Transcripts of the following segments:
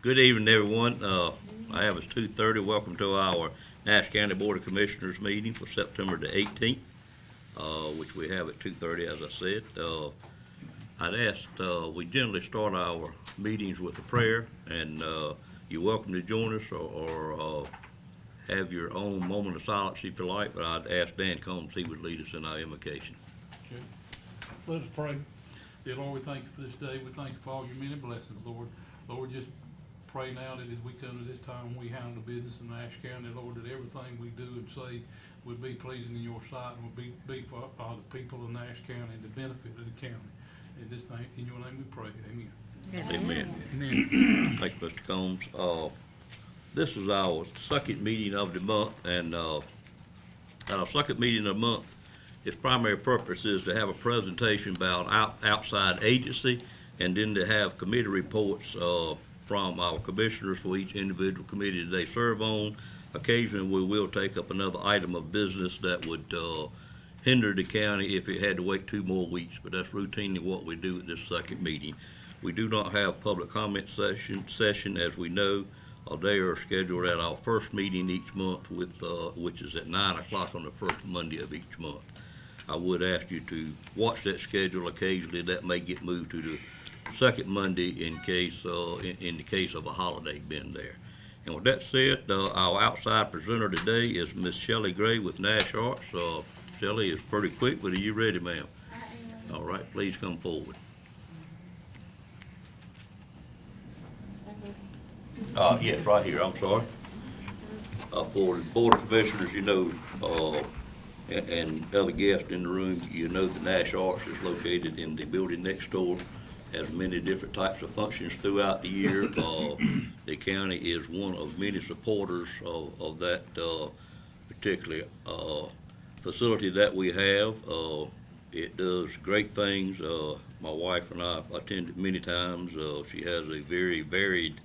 Good evening, everyone. I have us 2:30. Welcome to our Nash County Board of Commissioners meeting for September the 18th, which we have at 2:30, as I said. I'd asked, we generally start our meetings with a prayer, and you're welcome to join us or have your own moment of silence if you like, but I'd ask Dan Combs, he would lead us in our invocation. Okay. Let us pray. Dear Lord, we thank you for this day. We thank you for all your many blessings, Lord. Lord, just pray now that as we come to this time we handle the business in Nash County, Lord, that everything we do and say would be pleasing in your sight and would be for the people of Nash County and the benefit of the county. In this name, in your name we pray. Amen. Amen. Amen. Thank you, Mr. Combs. This is our second meeting of the month, and at our second meeting of the month, its primary purpose is to have a presentation about outside agency, and then to have committee reports from our commissioners for each individual committee that they serve on. Occasionally, we will take up another item of business that would hinder the county if it had to wait 2 more weeks, but that's routinely what we do at this second meeting. We do not have public comment session, as we know. They are scheduled at our first meeting each month, which is at 9 o'clock on the first Monday of each month. I would ask you to watch that schedule. Occasionally, that may get moved to the second Monday in the case of a holiday being there. And with that said, our outside presenter today is Miss Shelley Gray with Nash Arts. Shelley is pretty quick, but are you ready, ma'am? I am. All right, please come forward. Yes, right here, I'm sorry. For the Board of Commissioners, you know, and other guests in the room, you know the Nash Arts is located in the building next door, has many different types of functions throughout the year. The county is one of many supporters of that particular facility that we have. It does great things. My wife and I attended many times. She has a very varied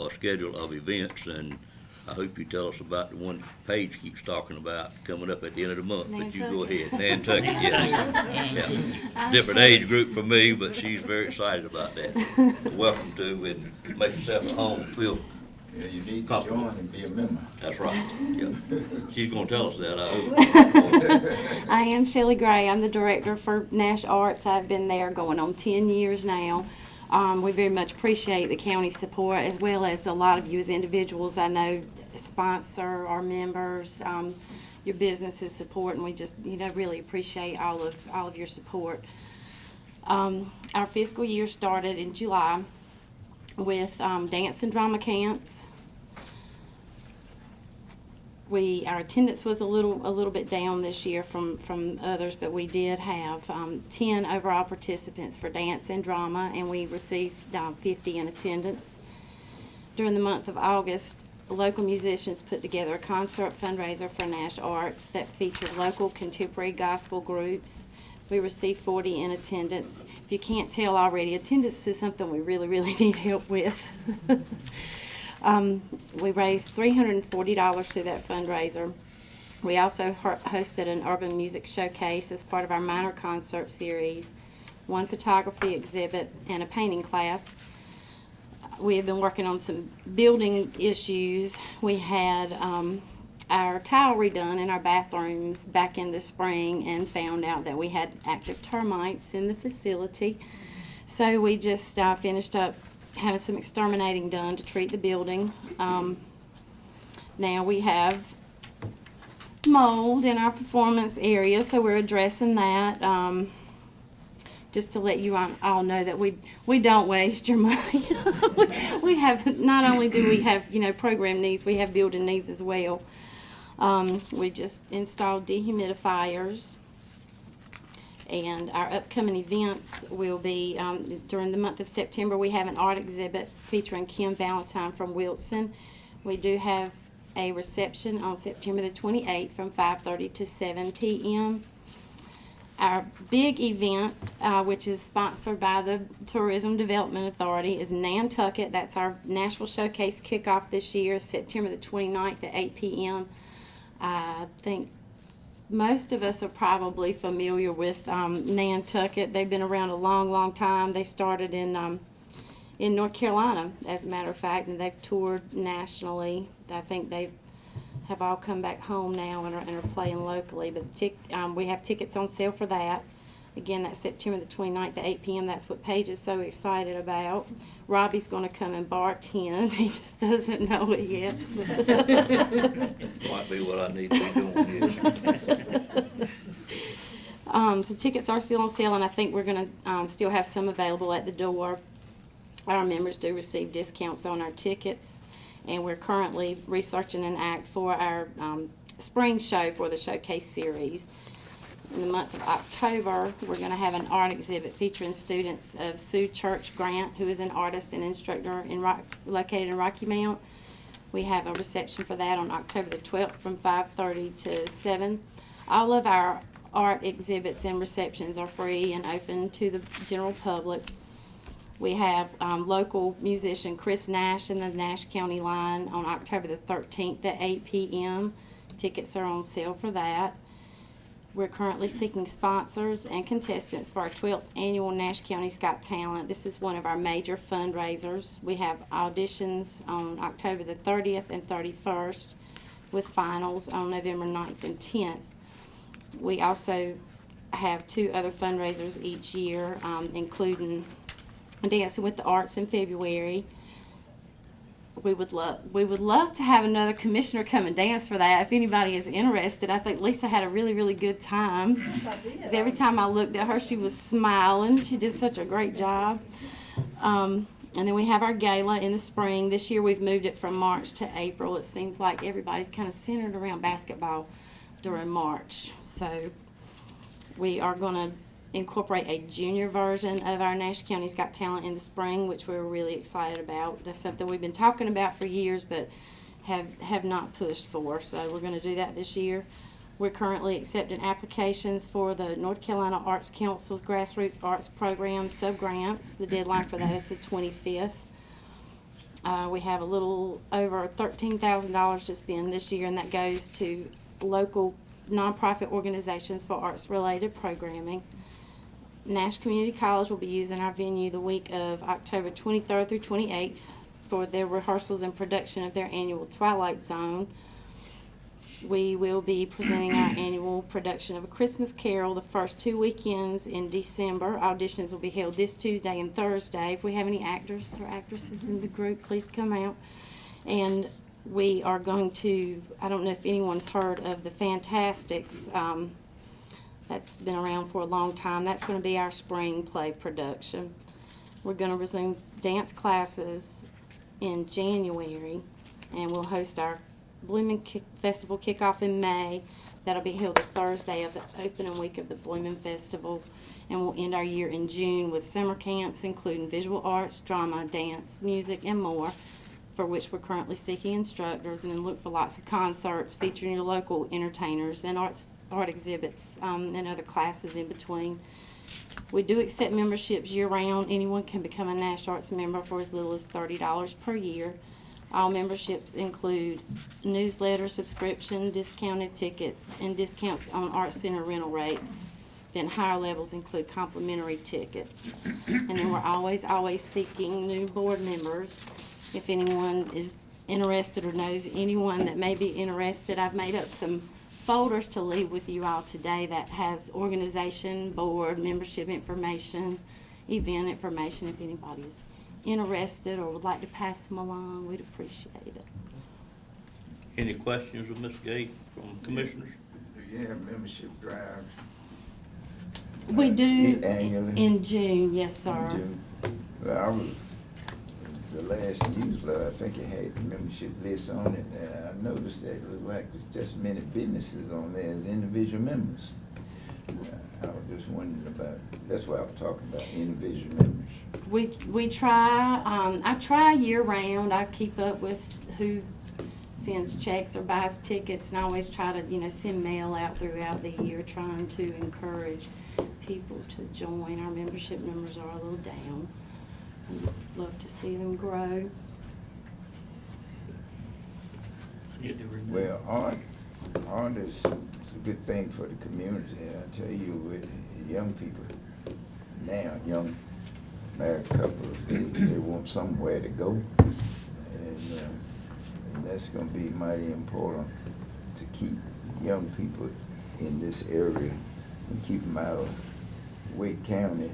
schedule of events, and I hope you tell us about the one Paige keeps talking about coming up at the end of the month. But you go ahead. Nantucket, yes. Yeah. Different age group for me, but she's very excited about that. Welcome to and make yourself at home. Feel Yeah, you need to join and be a member. that's right. Yeah. She's going to tell us that, I hope. I am Shelley Gray. I'm the director for Nash Arts. I've been there going on 10 years now. We very much appreciate the county's support, as well as a lot of you as individuals I know sponsor our members, your business's support, and we just really appreciate all of your support. Our fiscal year started in July with dance and drama camps. Our attendance was a little bit down this year from others, but we did have 10 overall participants for dance and drama, and we received 50 in attendance. During the month of August, local musicians put together a concert fundraiser for Nash Arts that featured local contemporary gospel groups. We received 40 in attendance. If you can't tell already, attendance is something we really need help with. We raised $340 through that fundraiser. We also hosted an urban music showcase as part of our minor concert series, one photography exhibit, and a painting class. We have been working on some building issues. We had our tile redone in our bathrooms back in the spring and found out that we had active termites in the facility. So we just finished up having some exterminating done to treat the building. Now we have mold in our performance area, so we're addressing that. Just to let you all know that we don't waste your money. We have, not only do we have program needs, we have building needs as well. We just installed dehumidifiers. And our upcoming events will be, during the month of September, we have an art exhibit featuring Kim Valentine from Wilson. We do have a reception on September the 28th from 5:30 to 7 p.m. Our big event, which is sponsored by the Tourism Development Authority, is Nantucket. That's our Nashville Showcase kickoff this year, September the 29th at 8 p.m. I think most of us are probably familiar with Nantucket. They've been around a long time. They started in in North Carolina, as a matter of fact, and they've toured nationally. I think they have all come back home now and are playing locally. But we have tickets on sale for that. Again, that's September the 29th at 8 p.m. That's what Paige is so excited about. Robbie's going to come and bartend. He just doesn't know it yet. Might be what I need to be doing, yes. So tickets are still on sale, and I think we're going to still have some available at the door. Our members do receive discounts on our tickets, and we're currently researching an act for our spring show for the Showcase Series. In the month of October, we're going to have an art exhibit featuring students of Sue Church Grant, who is an artist and instructor located in Rocky Mount. We have a reception for that on October the 12th from 5:30 to 7. All of our art exhibits and receptions are free and open to the general public. We have local musician Chris Nash in the Nash County line on October the 13th at 8 p.m. Tickets are on sale for that. We're currently seeking sponsors and contestants for our 12th annual Nash County's Got Talent. This is one of our major fundraisers. We have auditions on October the 30th and 31st with finals on November 9th and 10th. We also have 2 other fundraisers each year, including Dancing with the Arts in February. We would love to have another commissioner come and dance for that. If anybody is interested, I think Lisa had a really good time. 'Cause every time I looked at her, she was smiling. She did such a great job. And then we have our gala in the spring. This year we've moved it from March to April. It seems like everybody's kind of centered around basketball during March. So we are going to incorporate a junior version of our Nash County's Got Talent in the spring, which we're really excited about. That's something we've been talking about for years, but have not pushed for. So we're going to do that this year. We're currently accepting applications for the North Carolina Arts Council's Grassroots Arts Program sub-grants. The deadline for that is the 25th. We have a little over $13,000 to spend this year, and that goes to local nonprofit organizations for arts-related programming. Nash Community College will be using our venue the week of October 23rd through 28th for their rehearsals and production of their annual Twilight Zone. We will be presenting our annual production of A Christmas Carol the first 2 weekends in December. Auditions will be held this Tuesday and Thursday. If we have any actors or actresses in the group, please come out. And we are going to, I don't know if anyone's heard of the Fantastics. That's been around for a long time. That's going to be our spring play production. We're going to resume dance classes in January, and we'll host our Blooming Festival kickoff in May. That'll be held the Thursday of the opening week of the Blooming Festival, and we'll end our year in June with summer camps, including visual arts, drama, dance, music, and more, for which we're currently seeking instructors, and then look for lots of concerts featuring your local entertainers and art exhibits and other classes in between. We do accept memberships year-round. Anyone can become a Nash Arts member for as little as $30 per year. All memberships include newsletter subscription, discounted tickets, and discounts on Art Center rental rates. Then higher levels include complimentary tickets. And then we're always seeking new board members. If anyone is interested or knows anyone that may be interested, I've made up some folders to leave with you all today that has organization, board, membership information, event information. If anybody's interested or would like to pass them along, we'd appreciate it. Any questions of Ms. Gay from commissioners? Do you have membership drives? We do Annually? in June, yes, sir. In June? Well, I was, the last newsletter, I think it had the membership list on it, and I noticed that it looked like there's just as many businesses on there as individual members. I was just wondering about, that's what I'm talking about, individual members. We try, I try year round. I keep up with who sends checks or buys tickets, and I always try to, send mail out throughout the year trying to encourage people to join. Our membership numbers are a little down. I'd love to see them grow. Well, art is a good thing for the community. I tell you, with young people now, young married couples, they want somewhere to go. And that's gonna be mighty important to keep young people in this area and keep them out of Wake County,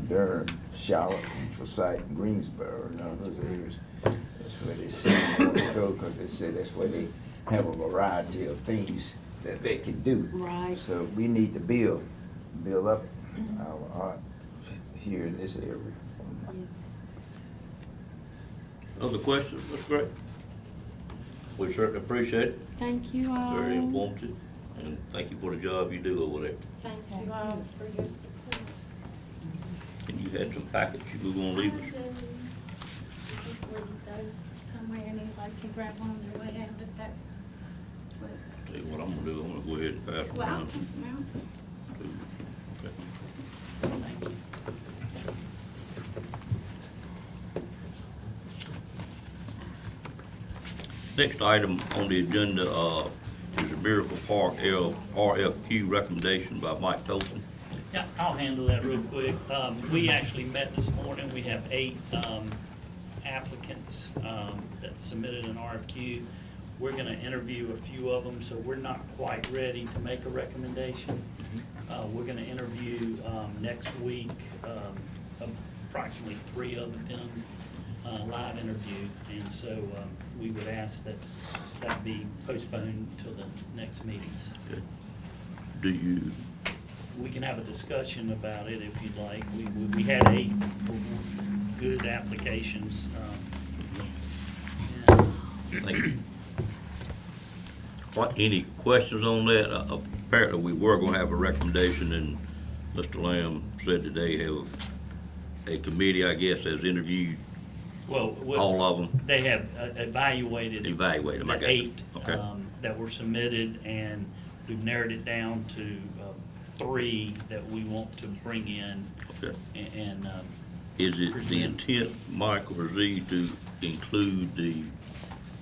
Durham, Charlotte, Forsyth, and Greensboro, and all those areas. That's where they say they want to go, because they say that's where they have a variety of things that they can do. Right. So we need to build up our art here in this area. Yes. Other questions, Mr. Gray? We certainly appreciate it. Thank you all. Very informative, and thank you for the job you do over there. Thank you all for your support. And you had some packets you were gonna leave I us. do. Just leave those somewhere and anybody can grab one on their way out if that's what. Tell you what I'm gonna do, I'm gonna go ahead and pass them Well, around. yes, ma'am. Okay. Thank you. Next item on the agenda, is a Miracle Park RFQ recommendation by Mike Tolson. Yeah, I'll handle that real quick. We actually met this morning. We have 8 applicants that submitted an RFQ. We're gonna interview a few of them, so we're not quite ready to make a recommendation. We're gonna interview next week, approximately 3 of them, live interview. And so we would ask that that be postponed until the next meetings. Okay. Do you, We can have a discussion about it if you'd like. We had 8 good applications. Yeah. thank you. What, any questions on that? Apparently, we were gonna have a recommendation, and Mr. Lamb said that they have a committee, I guess, has interviewed Well, all of them. they have evaluated Evaluated them, I the got you. 8 Okay. that were submitted, and we've narrowed it down to 3 that we want to bring in. Okay. And Is it the present. intent, Mike or Z, to include the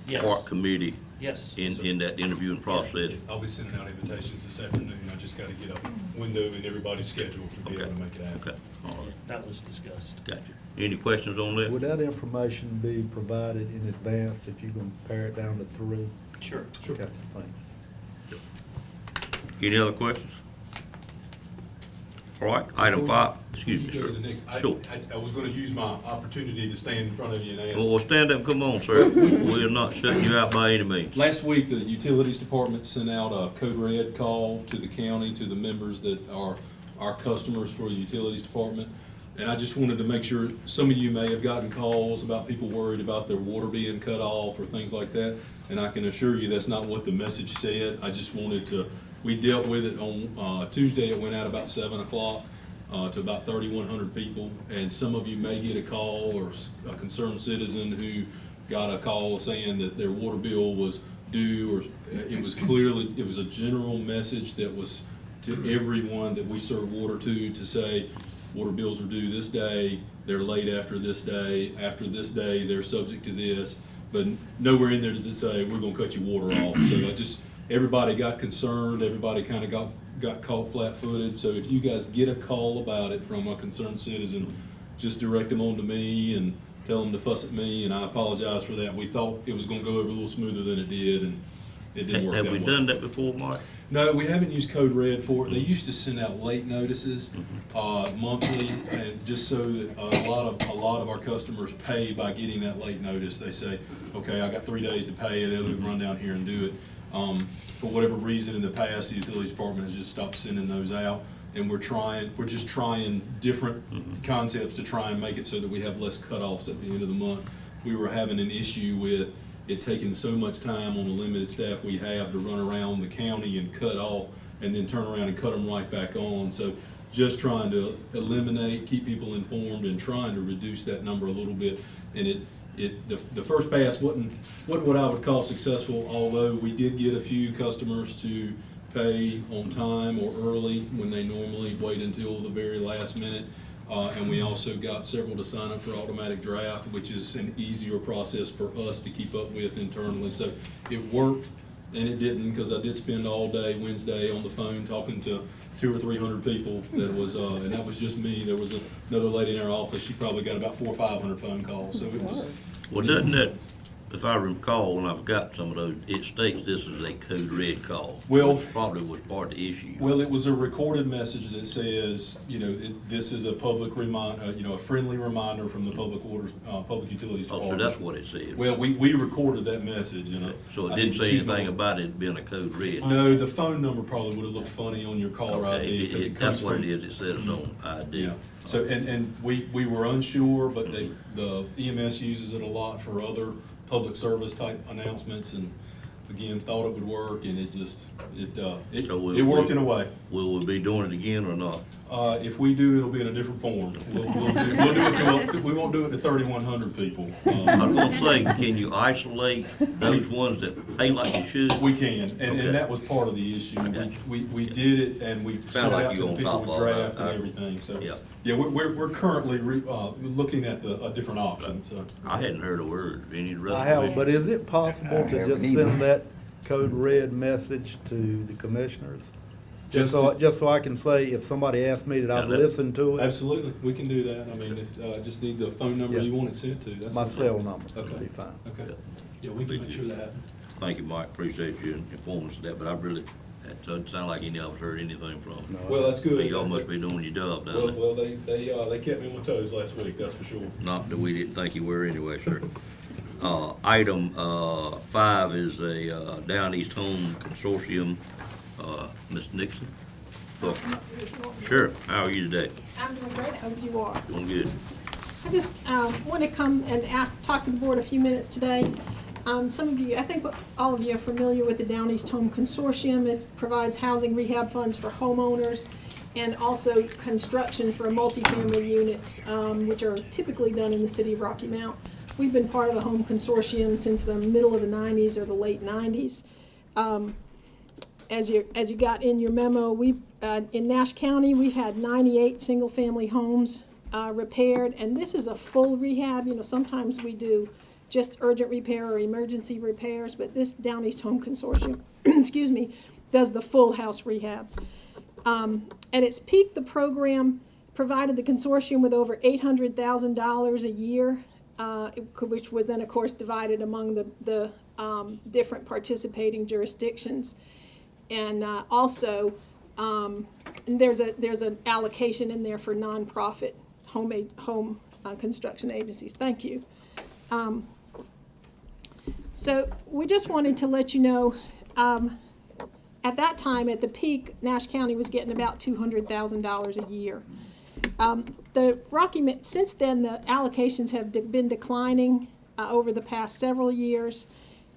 Yes. park committee Yes. in that interviewing process? I'll be sending out invitations this afternoon. I just gotta get a window in everybody's schedule to be Okay. able to make it happen. Okay, all right, That was discussed. got you. Any questions on that? Would that information be provided in advance if you're gonna pare it down to 3? Sure. Okay, thanks. Any other questions? All right, item 5, excuse me, Before you go sir. to the next, Sure. I was gonna use my opportunity to stand in front of you and ask. Well, stand up, come on, sir. We're not shutting you out by any means. Last week, the Utilities Department sent out a Code Red call to the county, to the members that are our customers for the Utilities Department. And I just wanted to make sure, some of you may have gotten calls about people worried about their water being cut off or things like that. And I can assure you, that's not what the message said. I just wanted to, we dealt with it on Tuesday. It went out about 7 o'clock to about 3,100 people. And some of you may get a call, or a concerned citizen who got a call saying that their water bill was due, or it was clearly, it was a general message that was to everyone that we serve water to say, water bills are due this day, they're late after this day, they're subject to this. But nowhere in there does it say, we're gonna cut your water off. So everybody got concerned, everybody kind of got caught flat-footed. So if you guys get a call about it from a concerned citizen, just direct them on to me and tell them to fuss at me, and I apologize for that. We thought it was gonna go over a little smoother than it did, and it didn't work that Have way. we done that before, Mike? No, we haven't used Code Red for it. They used to send out late notices, monthly, and just so that a lot of our customers pay by getting that late notice. They say, okay, I got 3 days to pay, and they'll run down here and do it. For whatever reason in the past, the Utilities Department has just stopped sending those out. And we're just trying different concepts to try and make it so that we have less cutoffs at the end of the month. We were having an issue with it taking so much time on the limited staff we have to run around the county and cut off and then turn around and cut them right back on. So just trying to eliminate, keep people informed, and trying to reduce that number a little bit. And the first pass wasn't what I would call successful, although we did get a few customers to pay on time or early when they normally wait until the very last minute. And we also got several to sign up for automatic draft, which is an easier process for us to keep up with internally. So it worked. and it didn't, because I did spend all day Wednesday on the phone talking to 200 or 300 people. That was, and that was just me. There was another lady in our office. She probably got about 400 or 500 phone calls. So it was. Well, doesn't that, if I recall, and I've got some of those, it states this is a code red call. Well- Which probably was part of the issue. Well, it was a recorded message that says, this is a public remind, a friendly reminder from the Public Utilities Oh, Department. so that's what it said. Well, we recorded that message, So it I didn't didn't say choose my- anything about it being a code red? No, the phone number probably would have looked funny on your caller Okay, ID. 'Cause it comes that's what from- it is, it says it on ID. Yeah, so, and we were unsure, but the EMS uses it a lot for other public service type announcements, and again, thought it would work, and it just, So it worked in a way. Will we be doing it again or not? If we do, it'll be in a different form. We'll do it we won't do it to 3,100 people. I was gonna say, can you isolate those ones that pay like you should? We can, and Okay. that was part of the issue. Gotcha. We did it, and we sent Sound like out to you the on people top with of all that. draft and everything, so. Yeah. Yeah, we're currently looking at a different option, so. I hadn't heard a word, any I have, but resolution. is it possible I to haven't just either. send that code red message to the commissioners? Just Just so I can say, if somebody asks me that I've Yeah, that- listened to it, Absolutely, we can do that. I mean, if, just need the phone number Yeah. you want it sent to. That's my no cell problem. number would Okay. be fine. Okay, yeah, we can make sure that happens. Thank you, Mike, appreciate you informing us of that, but I really, that doesn't sound like any of us heard anything from them. No. Well, that's good. Y'all must be doing your job, Well, doesn't it? well, they kept me on my toes last week, that's for sure. Not that we didn't think you were anyway, sir. Item 5 is a Down East Home Consortium. Ms. Nixon? Look, sure, how are you today? I'm doing great, I hope you are. Doing good. I just want to come and talk to the board a few minutes today. Some of you, I think all of you are familiar with the Down East Home Consortium. It provides housing rehab funds for homeowners and also construction for multifamily units, which are typically done in the city of Rocky Mount. We've been part of the Home Consortium since the middle of the 90s or the late 90s. As you got in your memo, in Nash County, we've had 98 single-family homes repaired, and this is a full rehab. Sometimes we do just urgent repair or emergency repairs, but this Down East Home Consortium, excuse me, does the full house rehabs. At its peak, the program provided the consortium with over $800,000 a year, which was then, of course, divided among the different participating jurisdictions. And also, there's an allocation in there for nonprofit home construction agencies. Thank you. So we just wanted to let you know, at that time, at the peak, Nash County was getting about $200,000 a year. Since then, the allocations have been declining over the past several years.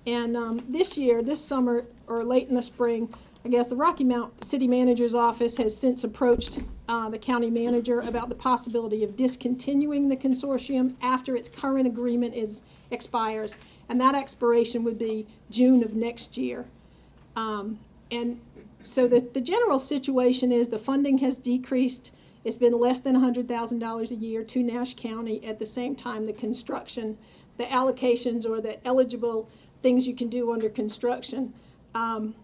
And this summer, or late in the spring, I guess the Rocky Mount City Manager's Office has since approached the county manager about the possibility of discontinuing the consortium after its current agreement expires. And that expiration would be June of next year. And so the general situation is the funding has decreased. It's been less than $100,000 a year to Nash County. At the same time, the construction, the allocations or the eligible things you can do under construction on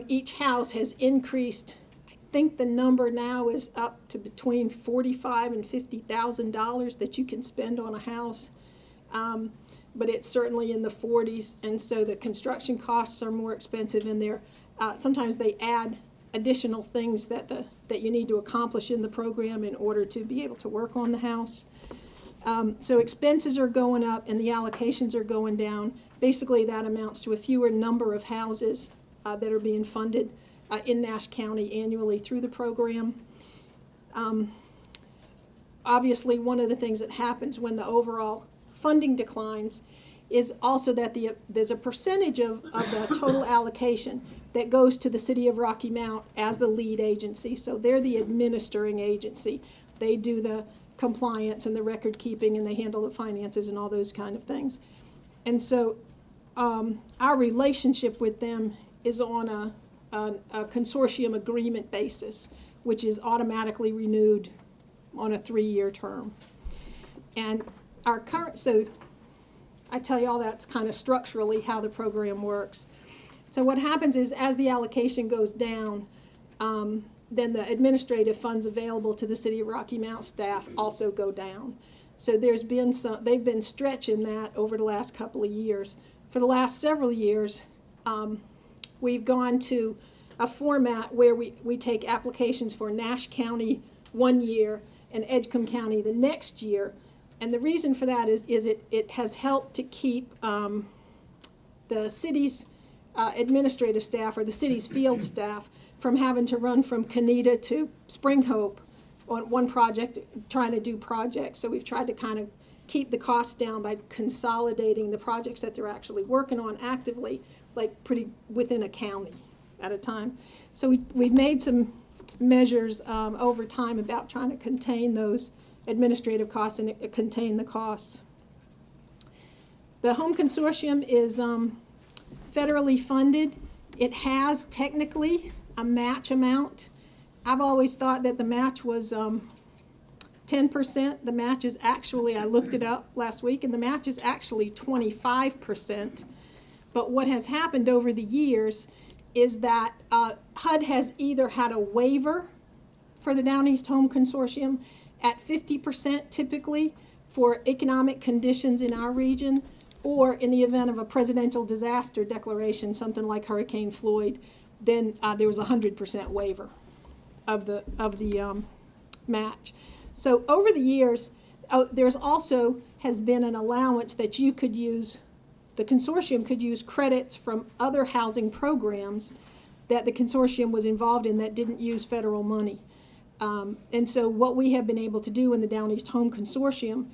each house has increased. I think the number now is up to between $45,000 and $50,000 that you can spend on a house. But it's certainly in the 40s, and so the construction costs are more expensive, and sometimes they add additional things that you need to accomplish in the program in order to be able to work on the house. So expenses are going up and the allocations are going down. Basically, that amounts to a fewer number of houses that are being funded in Nash County annually through the program. Obviously, one of the things that happens when the overall funding declines is also that there's a percentage of the total allocation that goes to the City of Rocky Mount as the lead agency. So they're the administering agency. They do the compliance and the record keeping, and they handle the finances and all those kind of things. And so our relationship with them is on a consortium agreement basis, which is automatically renewed on a 3-year term. And so I tell you all that's kind of structurally how the program works. So what happens is, as the allocation goes down, then the administrative funds available to the City of Rocky Mount staff also go down. So they've been stretching that over the last couple of years. For the last several years, we've gone to a format where we take applications for Nash County one year and Edgecombe County the next year. And the reason for that is it has helped to keep the city's administrative staff or the city's field staff from having to run from Canita to Spring Hope on one project, trying to do projects. So we've tried to kind of keep the costs down by consolidating the projects that they're actually working on actively, like pretty within a county at a time. So we've made some measures over time about trying to contain those administrative costs and contain the costs. The Home Consortium is federally funded. It has technically a match amount. I've always thought that the match was 10%. The match is actually, I looked it up last week, and the match is actually 25%. But what has happened over the years is that HUD has either had a waiver for the Down East Home Consortium at 50% typically for economic conditions in our region, or in the event of a presidential disaster declaration, something like Hurricane Floyd, then there was a 100% waiver of the match. So over the years, there's also has been an allowance that you could use, the consortium could use credits from other housing programs that the consortium was involved in that didn't use federal money. And so what we have been able to do in the Down East Home Consortium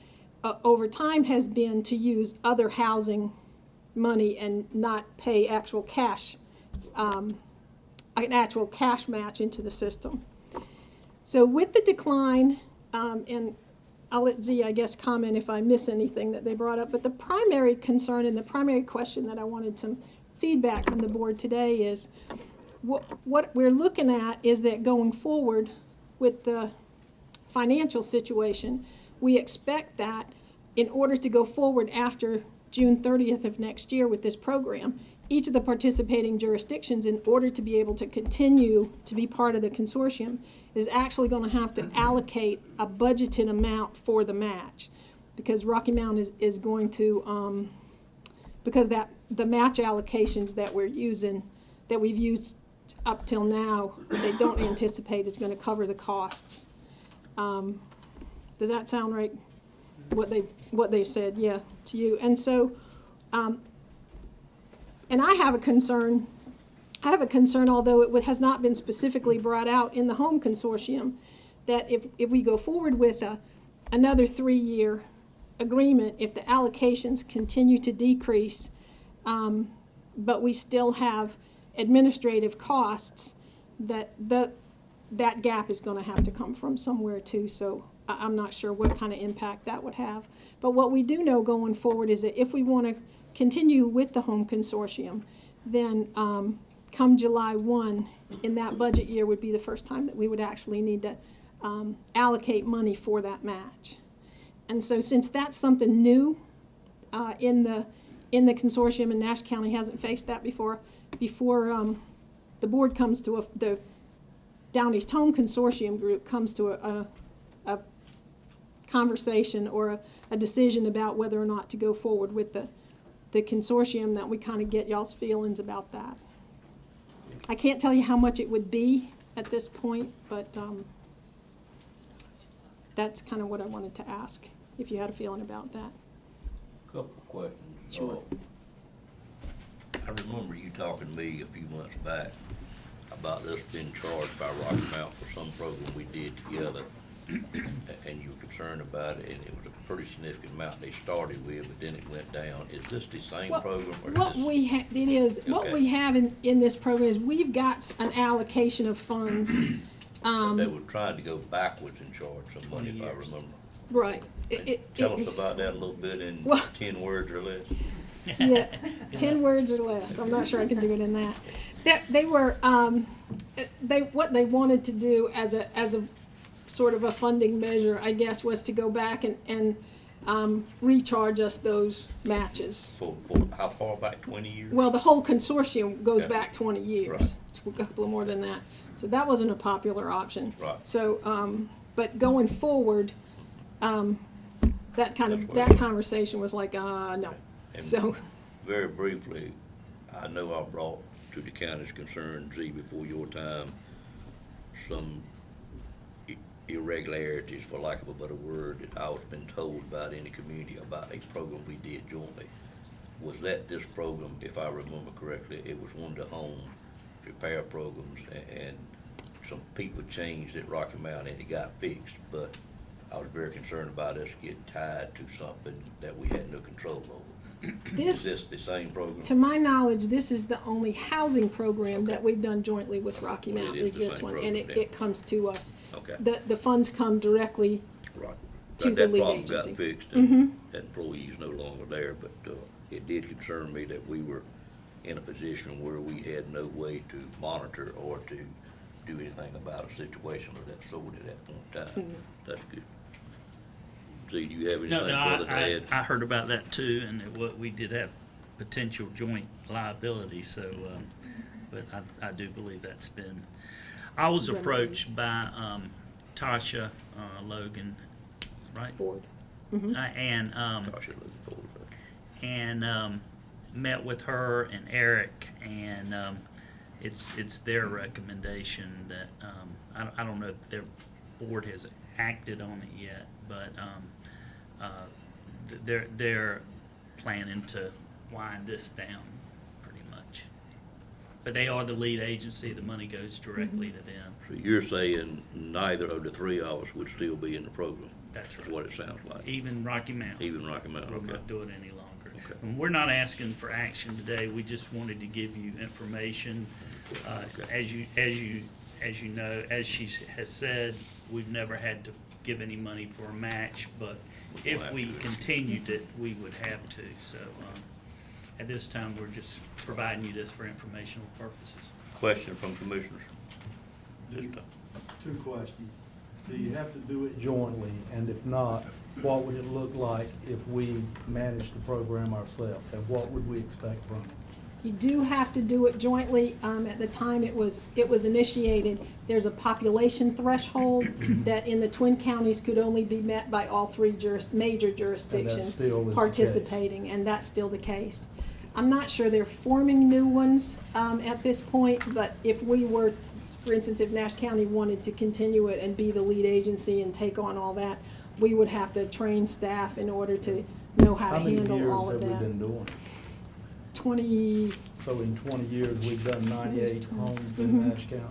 over time has been to use other housing money and not pay actual cash, an actual cash match into the system. So with the decline, and I'll let Z, I guess, comment if I miss anything that they brought up, but the primary concern and the primary question that I wanted some feedback from the board today is what we're looking at is that going forward with the financial situation, we expect that in order to go forward after June 30th of next year with this program, each of the participating jurisdictions, in order to be able to continue to be part of the consortium, is actually going to have to allocate a budgeted amount for the match, because Rocky Mount is going to, because the match allocations that we're using, that we've used up till now, they don't anticipate is going to cover the costs. Does that sound right? What they said, yeah, to you. And so, and I have a concern, although it has not been specifically brought out in the Home Consortium, that if we go forward with another 3-year agreement, if the allocations continue to decrease, but we still have administrative costs, that gap is going to have to come from somewhere too. So I'm not sure what kind of impact that would have. But what we do know going forward is that if we want to continue with the Home Consortium, then come July 1 in that budget year would be the first time that we would actually need to allocate money for that match. And so since that's something new in the consortium, and Nash County hasn't faced that before the board comes to the Down East Home Consortium group comes to a conversation or a decision about whether or not to go forward with the consortium, that we kind of get y'all's feelings about that. I can't tell you how much it would be at this point, but that's kind of what I wanted to ask, if you had a feeling about that. Couple of questions. Sure. I remember you talking to me a few months back about this being charged by Rocky Mount for some program we did together, and you were concerned about it, and it was a pretty significant amount they started with, but then it went down. Is this the same program? Or What we have in this program is we've got an allocation of funds. They were trying to go backwards and charge some money, if I remember. Right. Tell us about that a little bit in 10 words or less. Yeah, 10 words or less. I'm not sure I can do it in that. They were, what they wanted to do as a sort of a funding measure, I guess, was to go back and recharge us those matches. For how far back, 20 years? Well, the whole consortium goes Yeah. back 20 years. Right. It's a couple more than that. So that wasn't a popular option. Right. So, but going forward, that conversation was like, no. And So, very briefly, I know I brought to the county's concern, Z, before your time, some irregularities, for lack of a better word, that I was been told about in the community about a program we did jointly. Was that this program, if I remember correctly, it was one of the home repair programs, and some people changed at Rocky Mountain and it got fixed, but I was very concerned about us getting tied to something that we had no control over. Is this, this the same program? to my knowledge, this is the only housing program Okay. that we've done jointly with Rocky Well, it Mountain, is is the this same one, program, and then. it comes to us. Okay. The funds come directly, Right. to But the that lead problem agency. got fixed Mhm. and that employee's no longer there, but it did concern me that we were in a position where we had no way to monitor or to do anything about a situation of that sort at that point in time. That's good. Z, do you have No, anything no, further to add? I heard about that too, and we did have potential joint liability, so, but I do believe that's been, I was Remedied. approached by, Tasha, Logan, right? Ford. And, Gosh, I'm looking forward to that. and met with her and Eric, and it's their recommendation that I don't know if their board has acted on it yet, but they're planning to wind this down pretty much. But they are the lead agency; the money goes directly to them. So you're saying neither of the three of us would still be in the program? That's That's right. what it sounds like. Even Rocky Mountain. Even Rocky Mountain, We'll okay. not do it any longer. Okay. And we're not asking for action today, we just wanted to give you information. Okay. As you know, as she has said, we've never had to give any money for a match, but if we continued it, we would have to. So, at this time, we're just providing you this for informational purposes. Question from commissioners? This time. Two questions. Do you have to do it jointly? And if not, what would it look like if we managed the program ourselves? And what would we expect from it? You do have to do it jointly. At the time it was initiated, there's a population threshold that in the Twin Counties could only be met by all three major jurisdictions still is the case. participating, and that's still the case. I'm not sure they're forming new ones at this point, but if we were, for instance, if Nash County wanted to continue it and be the lead agency and take on all that, we would have to train staff in order to know how to handle all of How many years have we that. been doing it? 20, So in 20 years, we've done 98 homes in Mhm. Nash County?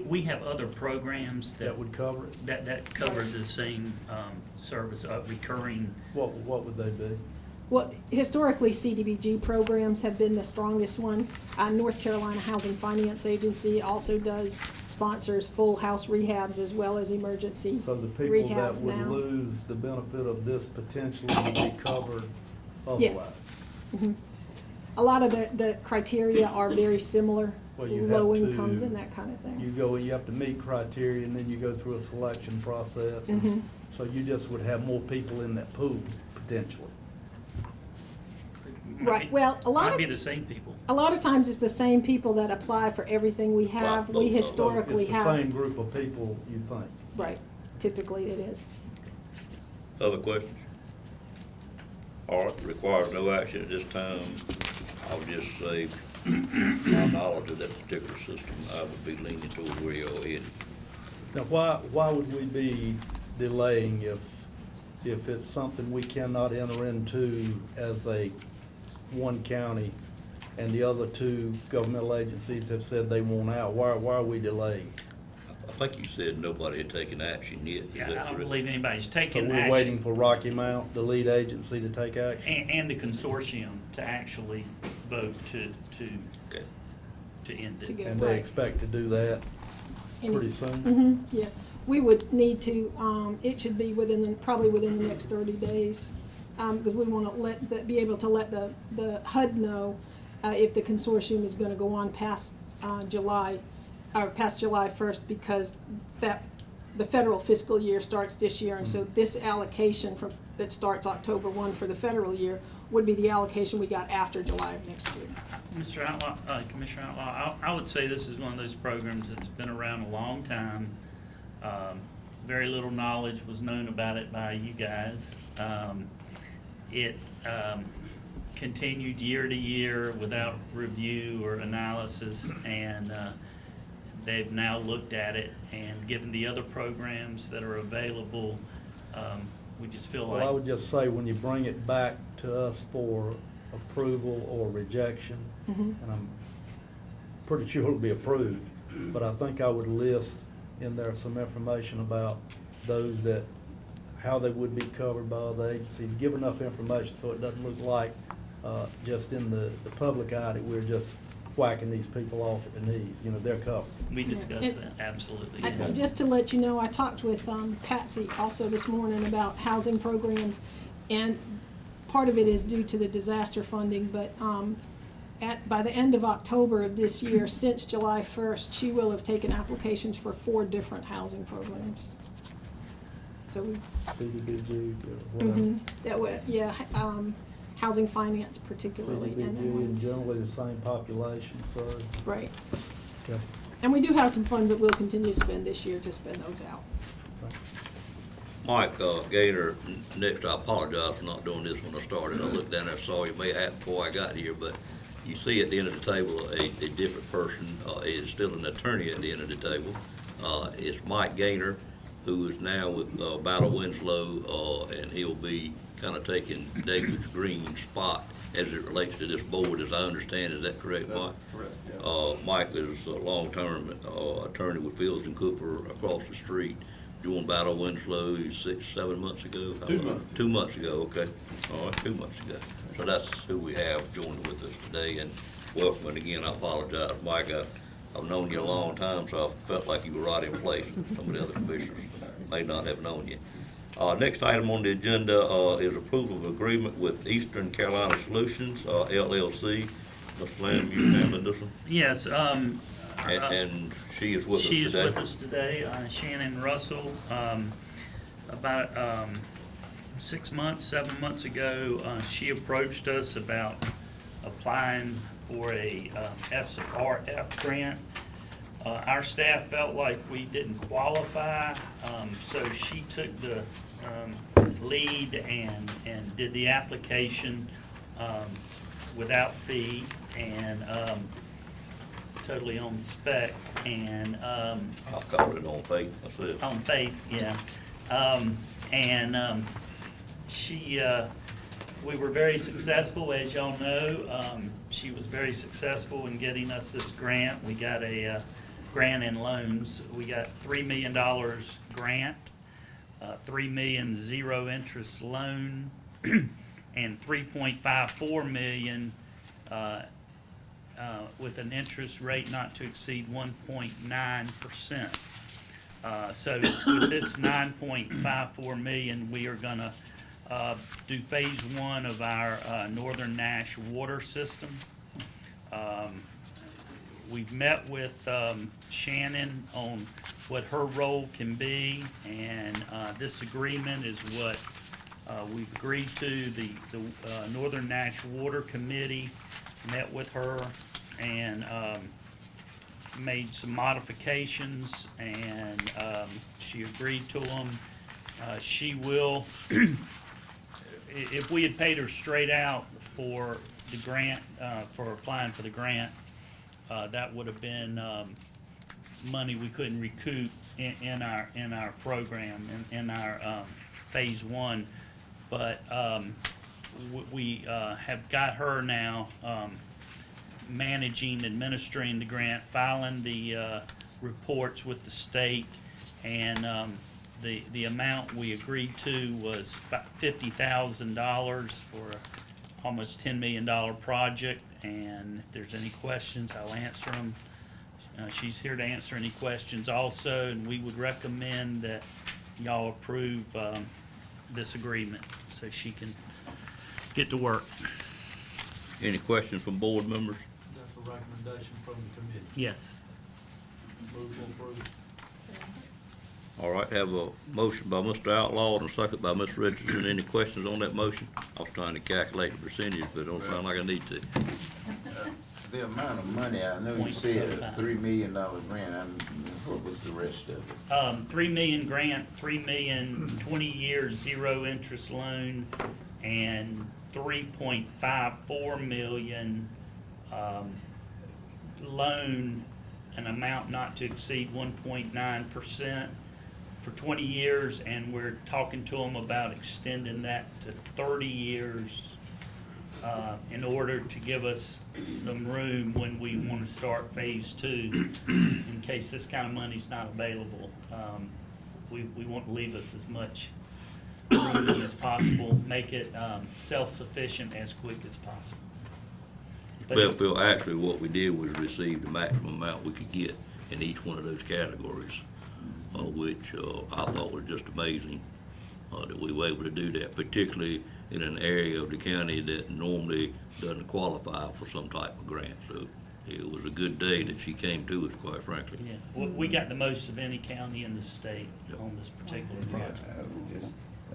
We have other programs That would cover it? that cover the same service, recurring. What would they be? well, historically, CDBG programs have been the strongest one. North Carolina Housing Finance Agency also sponsors full house rehabs as well as emergency So the people rehabs that would now. lose the benefit of this potentially would be covered Yes. otherwise? A lot of the criteria are very similar, Well, you have low to- incomes and that kind of thing. You have to meet criteria, and then you go through a selection process. and Mhm. So you just would have more people in that pool, potentially. Right, well, Might be the same people. a lot of times it's the same people that apply for everything we have. both We of them. historically It's the have, same group of people, you think? right, typically it is. Other questions? All right, requires no action at this time. I would just say, my knowledge of that particular system, I would be leaning toward where you're headed. Now, why would we be delaying if it's something we cannot enter into as one county and the other two governmental agencies have said they want out? Why are we delaying? I think you said nobody had taken action yet. Is Yeah, that I don't correct? believe anybody's So taking we're waiting action. for Rocky Mount, the lead agency, to take action? And the consortium to actually vote to Okay. end To it. go. And they Right. expect to do that pretty soon? Yeah, we would need to, it should be probably within the next 30 days, because we want to be able to let the HUD know if the consortium is going to go on past July, or past July 1st, because that the federal fiscal year starts this year, and so this allocation that starts October 1 for the federal year would be the allocation we got after July of next year. Mr. Outlaw, Commissioner Outlaw, I would say this is one of those programs that's been around a long time. Very little knowledge was known about it by you guys. It continued year to year without review or analysis, and they've now looked at it, and given the other programs that are available, we just feel like. Well, I would just say, when you bring it back to us for approval or rejection, and I'm pretty sure it'll be approved, but I think I would list in there some information about those that, how they would be covered by other agencies, give enough information so it doesn't look like just in the public eye that we're just whacking these people off at the knees. You know, they're covered. We discussed that, absolutely. Yeah. Just to let you know, I talked with Patsy also this morning about housing programs, and part of it is due to the disaster funding, but by the end of October of this year, since July 1st, she will have taken applications for 4 different housing programs. So we, CDBG, whatever. that way, yeah, housing finance particularly, CDBG, and and then, generally the same population, so. right. Okay. And we do have some funds that we'll continue to spend this year to spend those out. Mike Gator, next, I apologize for not doing this when I started. I looked down there, saw you, may have happened before I got here, but you see at the end of the table, a different person is still an attorney at the end of the table. It's Mike Gaynor, who is now with Battle Winslow, and he'll be kind of taking David's Green spot as it relates to this board, as I understand. Is that correct, Mike? That's correct, yeah. Mike is a long-term attorney with Fields and Cooper across the street. Joined Battle Winslow 6-7 months ago. 2 months. 2 months ago, okay. All right, 2 months ago. So that's who we have joining with us today, and welcome. And again, I apologize, Mike. I've known you a long time, so I felt like you were right in place. Some of the other commissioners may not have known you. Next item on the agenda is approval of agreement with Eastern Carolina Solutions, LLC. Mr. Lamb, you handling this one? Yes, And she is with us today. she is with us today, Shannon Russell. About 6 months, 7 months ago, she approached us about applying for a SRF grant. Our staff felt like we didn't qualify, so she took the lead and did the application without fee, and totally on spec, and I'll call it on faith, that's it. on faith, yeah. We were very successful, as y'all know. She was very successful in getting us this grant. We got a grant in loans. We got $3 million grant, $3 million zero interest loan, and $3.54 million with an interest rate not to exceed 1.9%. So with this $9.54 million, we are gonna do phase 1 of our Northern Nash water system. We've met with Shannon on what her role can be, and this agreement is what we've agreed to. The Northern Nash Water Committee met with her and made some modifications, and she agreed to them. She will, if we had paid her straight out for the grant, for applying for the grant, that would have been money we couldn't recoup in our program, in our phase 1. But we have got her now managing, administering the grant, filing the reports with the state, and the amount we agreed to was $50,000 for almost $10 million project. And if there's any questions, I'll answer them. She's here to answer any questions also, and we would recommend that y'all approve this agreement so she can get to work. Any questions from board members? That's a recommendation from the committee. Yes. Move to approve. All right, have a motion by Mr. Outlaw and a second by Ms. Richardson. Any questions on that motion? I was trying to calculate the percentage, but it don't sound like I need to. The amount of money, I know you said a $3 million grant, what was the rest of it? 3 million grant, 3 million 20-year zero interest loan, and 3.54 million loan, an amount not to exceed 1.9% for 20 years, and we're talking to them about extending that to 30 years in order to give us some room when we want to start phase 2, in case this kind of money's not available. We want to leave us as much room as possible, make it self-sufficient as quick as possible. But Well, Phil, actually, what we did was receive the maximum amount we could get in each one of those categories, which I thought was just amazing that we were able to do that, particularly in an area of the county that normally doesn't qualify for some type of grant. So it was a good day that she came to us, quite frankly. yeah, we got the most of any county in the state on this particular Yeah, project. I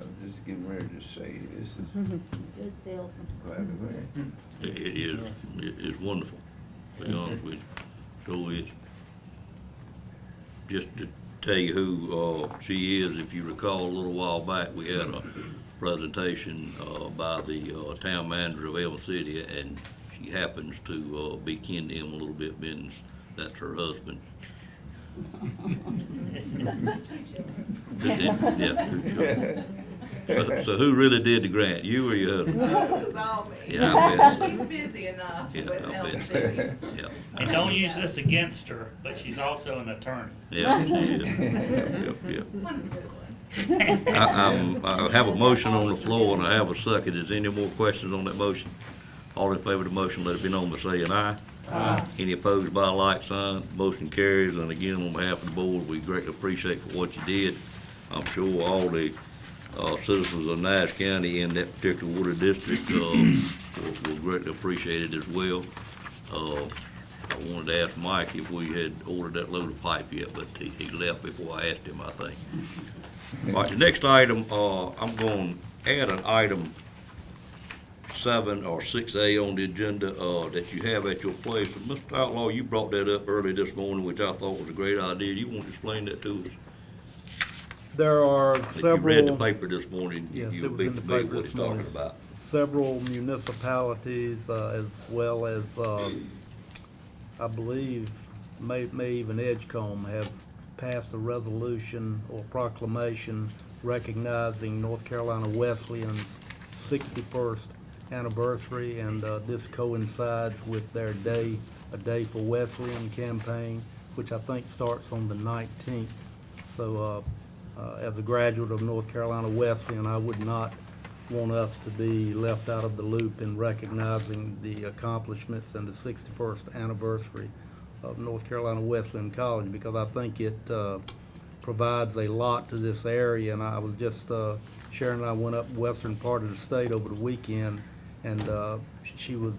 was just getting ready to say, this is Good salesman. quite a grant. It is wonderful, to be honest with you. So it's, just to tell you who she is, if you recall, a little while back, we had a presentation by the town manager of Elm City, and she happens to be kin to him a little bit, being that's her husband. Yeah, sure. So who really did the grant, you or your husband? It was all me. Yeah, I bet so. He's busy enough Yeah, with I Elm bet so. City. Yeah. And don't use this against her, but she's also an attorney. Yeah, she is. Yep, yep. One of the good ones. I have a motion on the floor and I have a second. Is there any more questions on that motion? All in favor of the motion, let it be known by saying aye. Aye. Any opposed by a like sign? Motion carries. And again, on behalf of the board, we greatly appreciate for what you did. I'm sure all the citizens of Nash County in that particular water district will greatly appreciate it as well. I wanted to ask Mike if we had ordered that load of pipe yet, but he left before I asked him, I think. All right, the next item, I'm going to add an item 7 or 6A on the agenda that you have at your place. And Mr. Outlaw, you brought that up early this morning, which I thought was a great idea. You want to explain that to us? There are If you read the several, paper this morning, Yes, you'll it be was in the familiar paper with what he's this talking morning. about. several municipalities, as well as, I believe, may even Edgecombe have passed a resolution or proclamation recognizing North Carolina Wesleyan's 61st anniversary, and this coincides with their A Day for Wesleyan campaign, which I think starts on the 19th. So as a graduate of North Carolina Wesleyan, I would not want us to be left out of the loop in recognizing the accomplishments and the 61st anniversary of North Carolina Wesleyan College, because I think it provides a lot to this area. And I was just, Sharon and I went up western part of the state over the weekend, and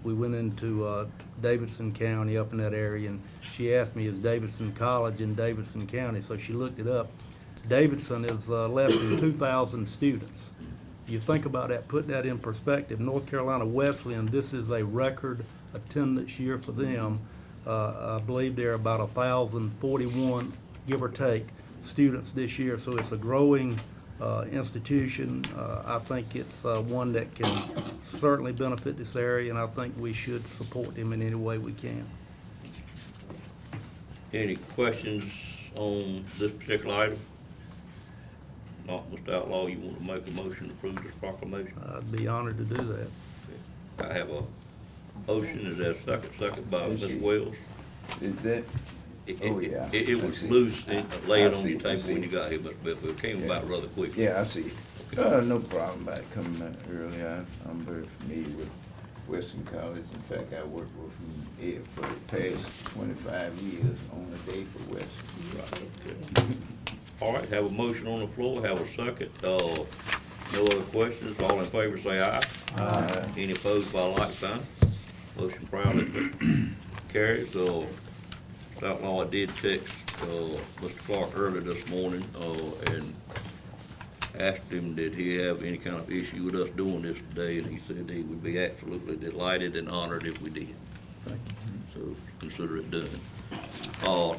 we went into Davidson County up in that area, and she asked me, is Davidson College in Davidson County? So she looked it up. Davidson is less than 2,000 students. You think about that, put that in perspective. North Carolina Wesleyan, this is a record attendance year for them. I believe there are about 1,041, give or take, students this year. So it's a growing institution. I think it's one that can certainly benefit this area, and I think we should support them in any way we can. Any questions on this particular item? Not, Mr. Outlaw, you want to make a motion to approve this proclamation? I'd be honored to do that. I have a motion, is there a second by Ms. Wells? Is that, oh, yeah. It I was see. loose, lay it I on see, your I table when see. you got here, Mr. Bethel, it came Yeah. about rather quickly. yeah, I see. No problem about coming out early. I'm very familiar with Western College. In fact, I worked with them for the past 25 years on a day for Western. All right, have a motion on the floor, have a second. No other questions, all in favor say aye. Aye. Any opposed by like sign? Motion proudly carries. Mr. Outlaw, I did text Mr. Clark early this morning, and asked him, did he have any kind of issue with us doing this today, and he said he would be absolutely delighted and honored if we did. So consider it done.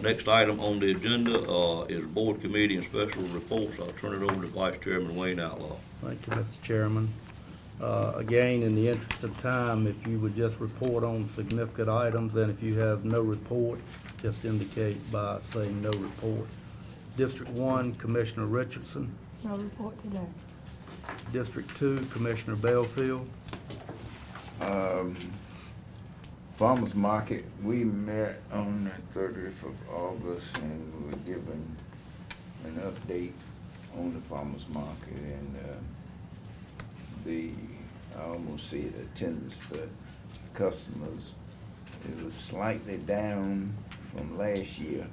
Next item on the agenda, is board committee and special reports. I'll turn it over to Vice Chairman Wayne Outlaw. Thank you, Mr. Chairman. Again, in the interest of time, if you would just report on significant items, and if you have no report, just indicate by saying no report. District 1, Commissioner Richardson. No report today. District 2, Commissioner Belfield. Farmers Market, we met on the 30th of August and we were given an update on the farmers market and I almost said attendance, but customers, it was slightly down from last year.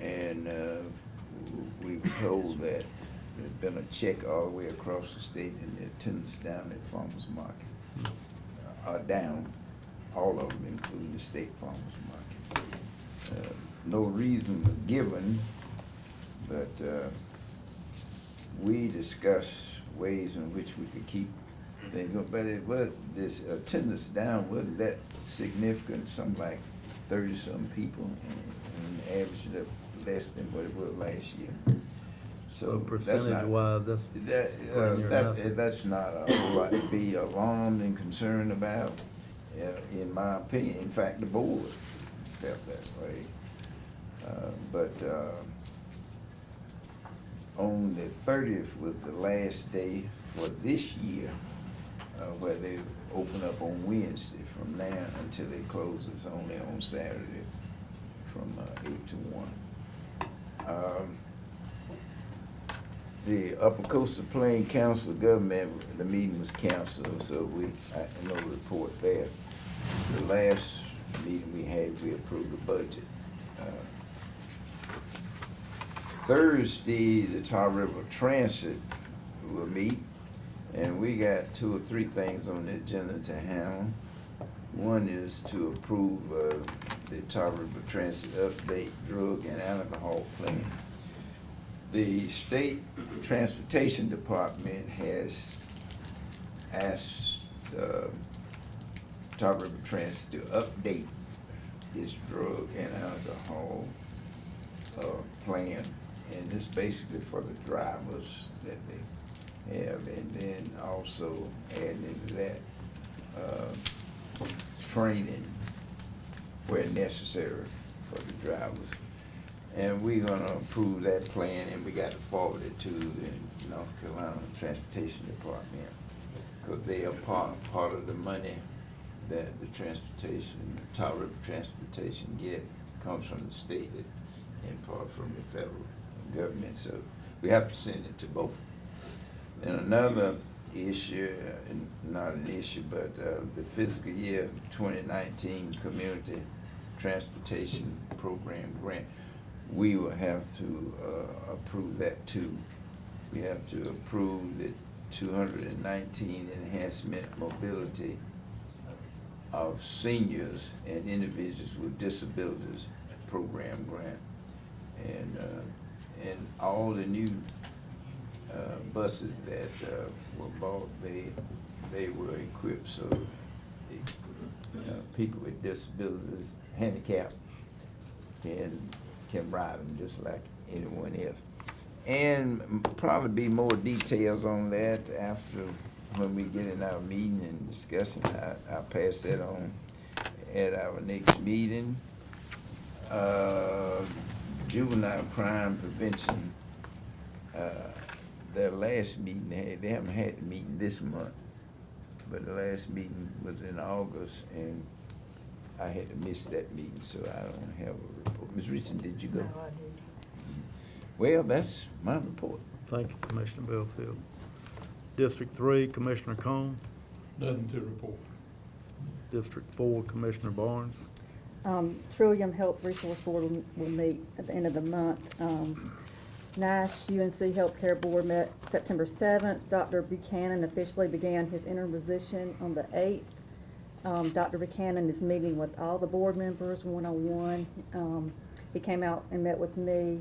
And we were told that there's been a check all the way across the state and the attendance down at farmers market are down. All of them, including the state farmers market. No reason was given, but we discussed ways in which we could keep things going. But it was, this attendance down wasn't that significant, something like 30-some people, and averaged up less than what it was last year. So Percentage-wise, that's not a whole lot to be alarmed and concerned about. In my opinion, in fact, the board felt that way. But on the 30th was the last day for this year, where they open up on Wednesday. From now until they close, it's only on Saturday from 8 to 1. The Upper Coastal Plain Council of Government, the meeting was canceled, so no report there. The last meeting we had, we approved the budget. Thursday, the Tar River Transit will meet, and we got 2 or 3 things on the agenda to handle. One is to approve the Tar River Transit update drug and alcohol plan. The State Transportation Department has asked Tar River Transit to update its drug and alcohol plan, and it's basically for the drivers that they have, and then also adding into that training where necessary for the drivers. And we're gonna approve that plan, and we got to forward it to the North Carolina Transportation Department, because they are part of the money that the Tar River Transportation comes from the state and part from the federal government. So we have to send it to both. And another issue, not an issue, but the fiscal year 2019 Community Transportation Program grant, we will have to approve that too. We have to approve the 219 enhancement mobility of seniors and individuals with disabilities program grant. And all the new buses that were bought, they were equipped so people with disabilities, handicapped, can ride them just like anyone else. And probably be more details on that after, when we get in our meeting and discussing. I'll pass that on at our next meeting. Juvenile crime prevention, their last meeting, they haven't had a meeting this month, but the last meeting was in August, and I had to miss that meeting, so I don't have a report. Ms. Richardson, did you go? No, I didn't. Well, that's my report. Thank you, Commissioner Belfield. District 3, Commissioner Cone. Nothing to report. District 4, Commissioner Barnes. Trillium Health Resource Board will meet at the end of the month. Nash UNC Healthcare Board met September 7th. Dr. Buchanan officially began his interim position on the 8th. Dr. Buchanan is meeting with all the board members one-on-one. He came out and met with me.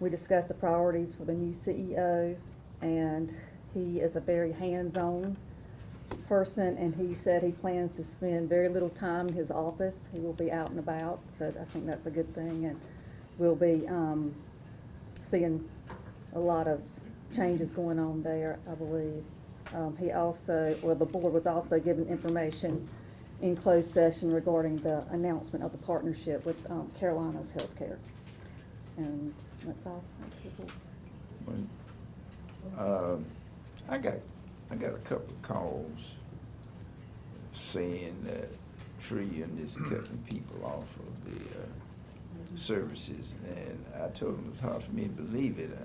We discussed the priorities for the new CEO, and he is a very hands-on person, and he said he plans to spend very little time in his office. He will be out and about, so I think that's a good thing, and we'll be seeing a lot of changes going on there, I believe. He also, or the board was also given information in closed session regarding the announcement of the partnership with Carolina's Healthcare. And that's all. I got a couple of calls saying that Trillium is cutting people off of the services, and I told them it's hard for me to believe it,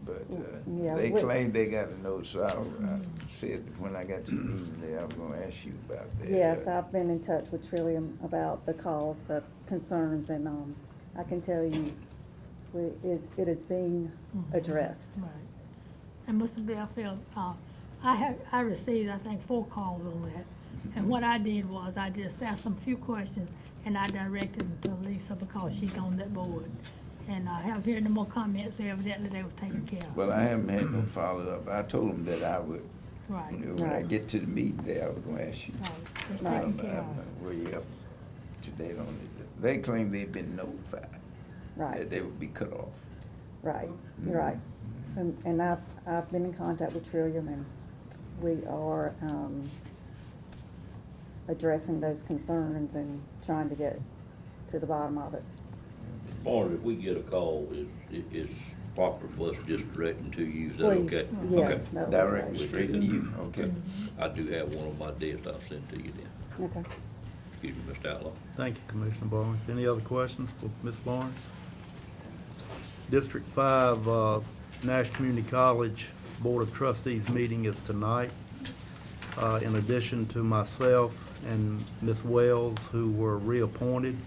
but Yeah, they we- claim they got a note, so I said when I got to the meeting there, I was gonna ask you about that. Yes, I've been in touch with Trillium about the calls, the concerns, and I can tell you, it is being addressed. Right. And Mr. Belfield, I received, I think, 4 calls on that. And what I did was I just asked them a few questions and I directed them to Lisa because she's on that board. And I have heard no more comments, so evidently they were taken care of. Well, I haven't had no follow-up. I told them that I would, Right. you know, when I Right. get to the meeting there, I was gonna ask you. Right. It's Right. taken care of. Were you up to date on it? They claim they've been notified. Right. That they would be cut off. Right, you're right. And I've been in contact with Trillium, and we are addressing those concerns and trying to get to the bottom of it. Barnes, if we get a call, it's proper for us to just direct them to you, is that Please, okay? yes, Okay. that would be Direct great. straight to you, okay? I do have one on my desk, I'll send it to you then. Okay. Excuse me, Mr. Outlaw. Thank you, Commissioner Barnes. Any other questions for Ms. Barnes? District 5, Nash Community College Board of Trustees meeting is tonight. In addition to myself and Ms. Wells, who were reappointed,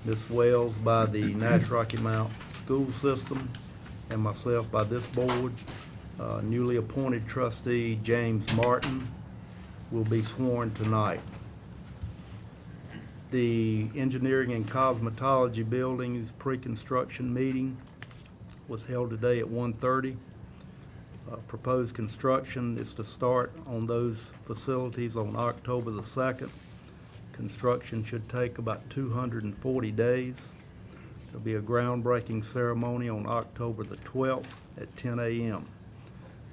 Ms. Wells by the Nash Rocky Mount School System, and myself by this board, newly appointed trustee James Martin will be sworn tonight. The Engineering and Cosmetology Building's pre-construction meeting was held today at 1:30. Proposed construction is to start on those facilities on October the 2nd. Construction should take about 240 days. There'll be a groundbreaking ceremony on October the 12th at 10 a.m.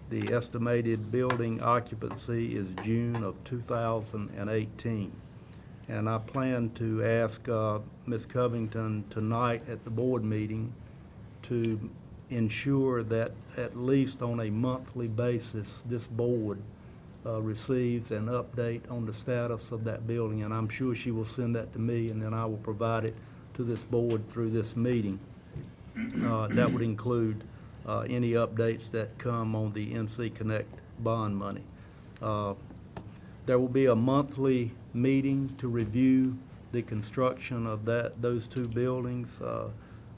The estimated building occupancy is June of 2018. And I plan to ask Ms. Covington tonight at the board meeting to ensure that at least on a monthly basis, this board receives an update on the status of that building. And I'm sure she will send that to me, and then I will provide it to this board through this meeting. That would include any updates that come on the NC Connect bond money. There will be a monthly meeting to review the construction of those 2 buildings.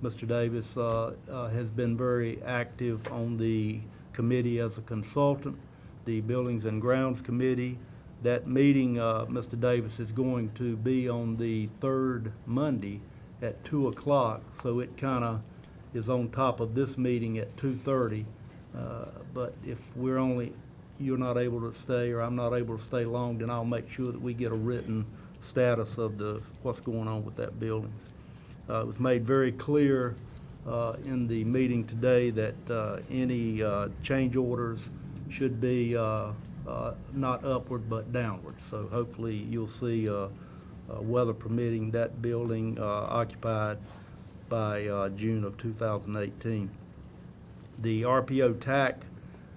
Mr. Davis has been very active on the committee as a consultant, the Buildings and Grounds Committee. That meeting, Mr. Davis, is going to be on the 3rd Monday at 2 o'clock, so it kind of is on top of this meeting at 2:30. But if you're not able to stay, or I'm not able to stay long, then I'll make sure that we get a written status of what's going on with that building. It was made very clear in the meeting today that any change orders should be not upward but downward. So hopefully you'll see, weather permitting, that building occupied by June of 2018. The RPO TAC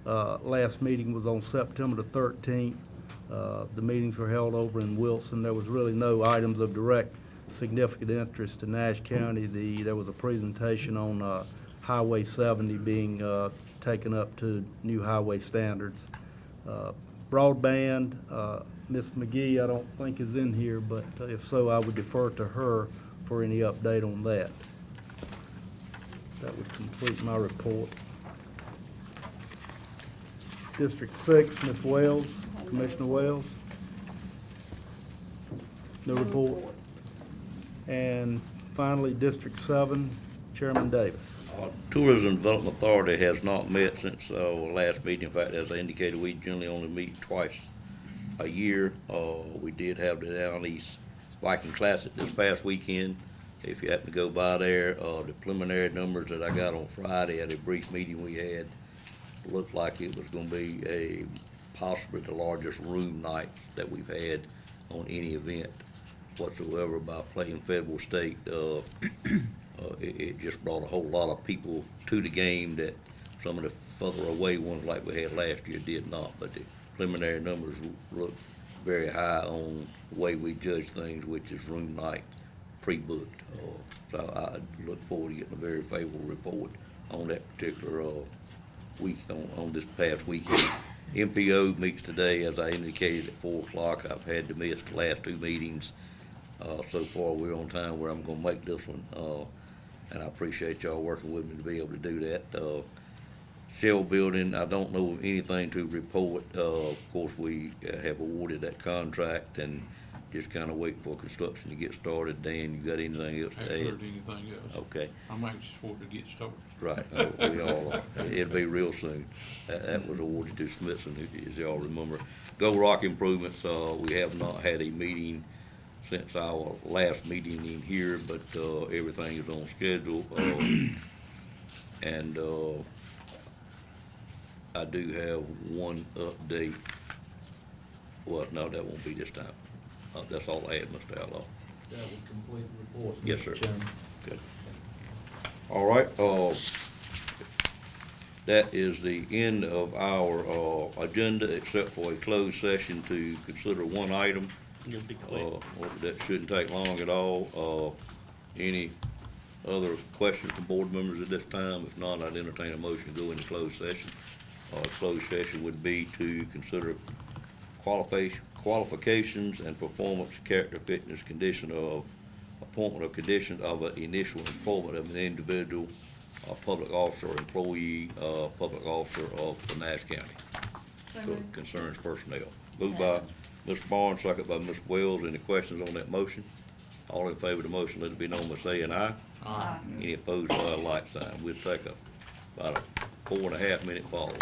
last meeting was on September the 13th. The meetings were held over in Wilson. There was really no items of direct significant interest to Nash County. There was a presentation on Highway 70 being taken up to new highway standards. Broadband, Ms. McGee, I don't think is in here, but if so, I would defer to her for any update on that. That would complete my report. District 6, Ms. Wells, Commissioner Wells. No report. And finally, District 7, Chairman Davis. Tourism Development Authority has not met since our last meeting. In fact, as I indicated, we generally only meet twice a year. We did have the Down East Viking Classic this past weekend. If you happen to go by there, the preliminary numbers that I got on Friday at a brief meeting we had looked like it was gonna be possibly the largest room night that we've had on any event whatsoever by playing Federal State. It just brought a whole lot of people to the game that some of the further away ones like we had last year did not, but the preliminary numbers look very high on the way we judge things, which is room night, pre-booked. So I look forward to getting a very favorable report on that particular week, on this past weekend. MPO meets today, as I indicated, at 4 o'clock. I've had to miss the last 2 meetings. So far, we're on time where I'm gonna make this one, and I appreciate y'all working with me to be able to do that. Shell building, I don't know of anything to report. Of course, we have awarded that contract and just kinda waiting for construction to get started. Dan, you got anything else to Haven't add? heard anything else. Okay, I'm anxious for it to get started. right, we all are. It'll be real soon. That was awarded to Smithson, as y'all remember. Go Rock Improvements, we have not had a meeting since our last meeting in here, but everything is on schedule. And I do have one update. Well, no, that won't be this time. That's all I have, Mr. Outlaw. That would complete the report. Yes, sir. Mr. Chairman. Good. All right, that is the end of our agenda, except for a closed session to consider one item. You'll be quick. That shouldn't take long at all. Any other questions from board members at this time? If not, I'd entertain a motion to go into closed session. Closed session would be to consider qualifications and performance, character, fitness, condition of appointment or condition of an initial employment of an individual, a public officer or employee, public officer of the Nash County. So concerns personnel. Moved by Mr. Barnes, second by Ms. Wells. Any questions on that motion? All in favor of the motion, let it be known by saying aye. Aye. Any opposed by a like sign. We'll take about a 4.5 minute pause.